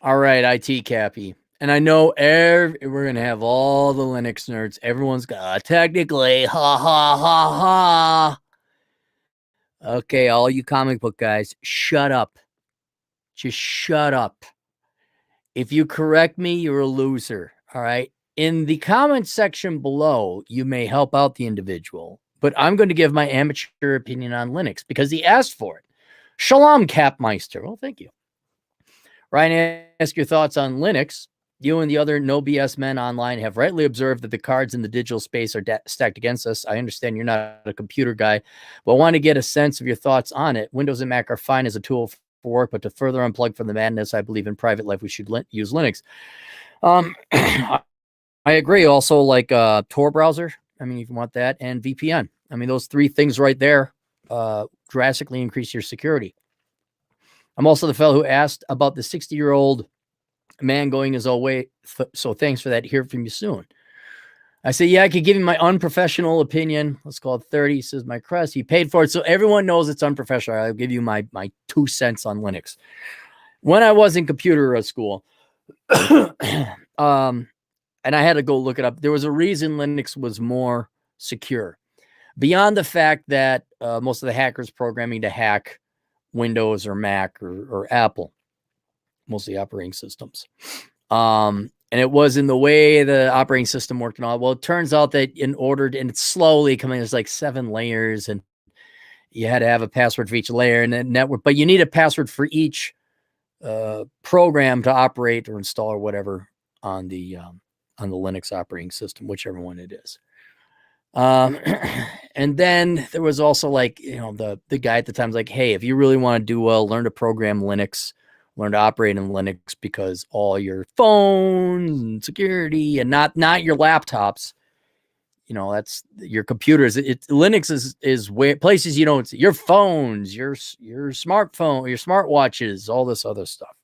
All right, IT Cappy. And I know we're going to have all the Linux nerds. Everyone's got technically, ha ha ha ha. Okay, all you comic book guys, shut up. Just shut up. If you correct me, you're a loser. All right. In the comments section below, you may help out the individual, but I'm going to give my amateur opinion on Linux because he asked for it. Shalom, Capmeister. Well, thank you. Ryan, ask your thoughts on Linux. You and the other no BS men online have rightly observed that the cards in the digital space are stacked against us. I understand you're not a computer guy, but I want to get a sense of your thoughts on it. Windows and Mac are fine as a tool for work, but to further unplug from the madness, I believe in private life, we should use Linux. I agree. Also, like Tor browser. I mean, if you want that, and VPN. I mean, those three things right there drastically increase your security. I'm also the fellow who asked about the 60-year-old man going his own way. So thanks for that. Hear from you soon. I say, yeah, I could give you my unprofessional opinion. Let's call it 30. He says, my crest, he paid for it. So everyone knows it's unprofessional. I'll give you my 2 cents on Linux. When I was in computer school, and I had to go look it up, there was a reason Linux was more secure. Beyond the fact that most of the hackers programming to hack Windows or Mac or Apple, mostly operating systems. And it was in the way the operating system worked and all. Well, it turns out that and it's slowly coming, there's like 7 layers and you had to have a password for each layer and then network, but you need a password for each program to operate or install or whatever on the Linux operating system, whichever one it is. And then there was also like, the guy at the time was like, hey, if you really want to do well, learn to program Linux, learn to operate in Linux, because all your phones and security and not your laptops, that's your computers. Linux is where places you don't see your phones, your smartphone, your smartwatches, all this other stuff.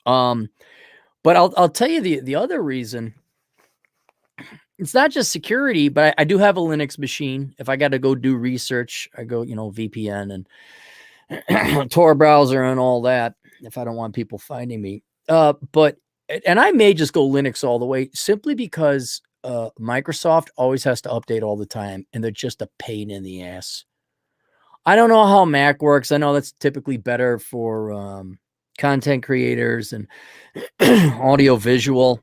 But I'll tell you the other reason. It's not just security, but I do have a Linux machine. If I got to go do research, I go, VPN and Tor browser and all that, if I don't want people finding me. And I may just go Linux all the way simply because Microsoft always has to update all the time, and they're just a pain in the ass. I don't know how Mac works. I know that's typically better for content creators and audio visual.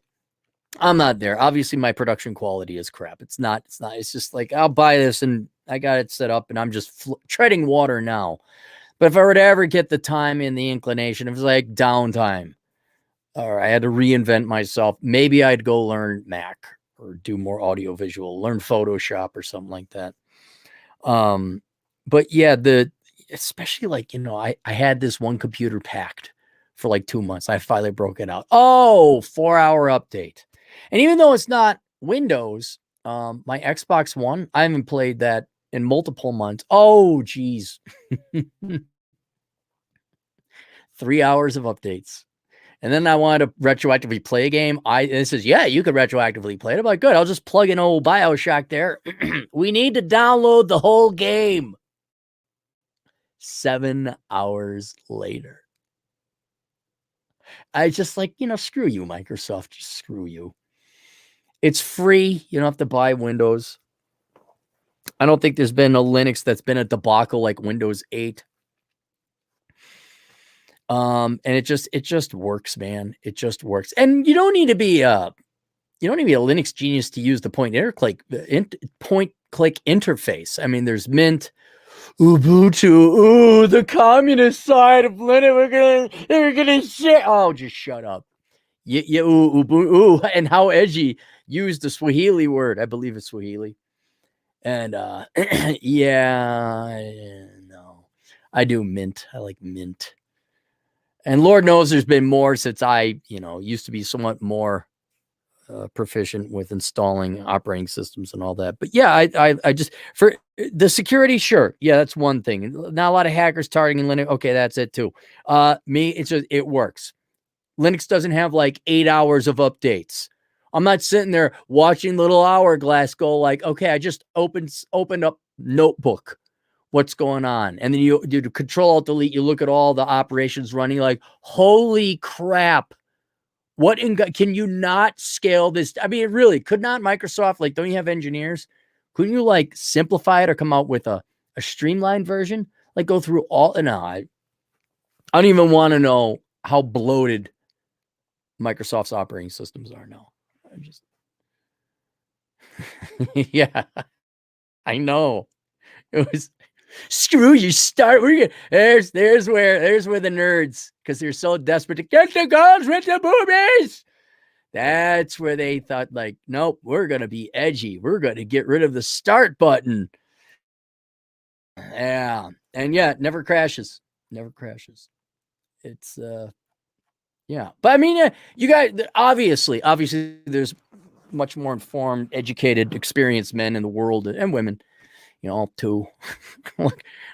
I'm not there. Obviously, my production quality is crap. It's not. It's just like, I'll buy this and I got it set up and I'm just treading water now. But if I were to ever get the time and the inclination, it was like downtime, or I had to reinvent myself, maybe I'd go learn Mac or do more audio visual, learn Photoshop or something like that. But yeah, especially like, I had this one computer packed for like 2 months. I finally broke it out. 4-hour update. And even though it's not Windows, my Xbox One, I haven't played that in multiple months. Oh, geez. 3 hours of updates. And then I wanted to retroactively play a game. It says, yeah, you could retroactively play it. I'm like, good, I'll just plug in old BioShock there. We need to download the whole game. 7 hours later. I just like, screw you, Microsoft. Just screw you. It's free. You don't have to buy Windows. I don't think there's been a Linux that's been a debacle like Windows 8. And it just works, man. It just works. And you don't need to be a Linux genius to use the point click interface. I mean, there's Mint, Ubuntu, the communist side of Linux. We're gonna shit. Oh, just shut up. Ubuntu, and how edgy. Use the Swahili word. I believe it's Swahili. And yeah, no, I do Mint. I like Mint. And Lord knows there's been more since I, used to be somewhat more proficient with installing operating systems and all that. But yeah, I just, for the security, sure. Yeah, that's one thing. Not a lot of hackers targeting Linux. Okay, that's it too. It works. Linux doesn't have like 8 hours of updates. I'm not sitting there watching little hourglass go like, okay, I just opened up Notebook. What's going on? And then you do Control Alt Delete. You look at all the operations running like, holy crap. What can you not scale this? I mean, really, could not Microsoft, like, don't you have engineers? Couldn't you like simplify it or come out with a streamlined version? Like go through all, no, I don't even want to know how bloated Microsoft's operating systems are now. I just, yeah, I know. It was screw you. There's where the nerds, because they're so desperate to get the girls with the boobies. That's where they thought, like, nope, we're gonna be edgy. We're gonna get rid of the start button. Yeah, and yeah, it never crashes. Never crashes. It's yeah, but I mean, you guys, obviously, there's much more informed, educated, experienced men in the world and women. You know, too.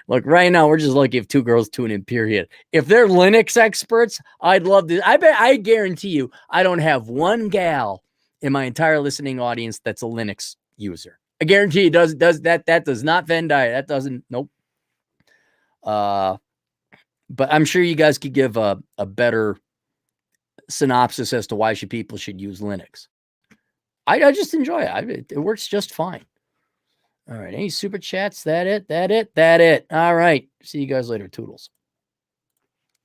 look, right now we're just lucky if two girls tune in, period. If they're Linux experts, I'd love to. I guarantee you, I don't have one gal in my entire listening audience that's a Linux user. I guarantee it does that does not Venn diagram. That doesn't, nope. But I'm sure you guys could give a better synopsis as to why people should use Linux. I just enjoy it. It works just fine. All right. Any super chats? That it? All right. See you guys later. Toodles.